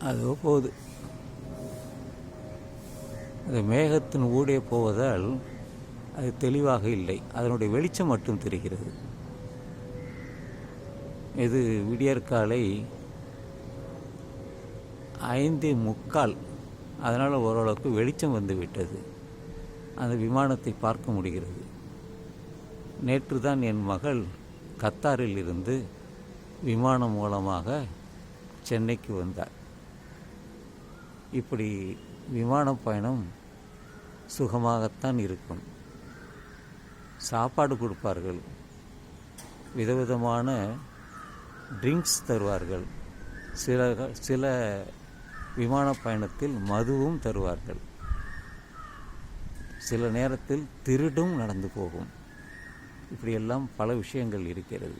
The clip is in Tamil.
அதோ போகுது. அது மேகத்தின் ஊடே போவதால் அது தெளிவாக இல்லை, அதனுடைய வெளிச்சம் மட்டும் தெரிகிறது. இது விடியற்காலை 5:45. அதனால் ஓரளவுக்கு வெளிச்சம் வந்து விட்டது. அந்த விமானத்தை பார்க்க முடிகிறது. நேற்று தான் என் மகள் கத்தாரில் இருந்து விமானம் மூலமாக சென்னைக்கு வந்தார். இப்படி விமான பயணம் சுகமாகத்தான் இருக்கும். சாப்பாடு கொடுப்பார்கள், விதவிதமான ட்ரிங்க்ஸ் தருவார்கள், சில விமான பயணத்தில் மதுவும் தருவார்கள். சில நேரத்தில் திருடும் நடந்து போகும். இப்படியெல்லாம் பல விஷயங்கள் இருக்கிறது.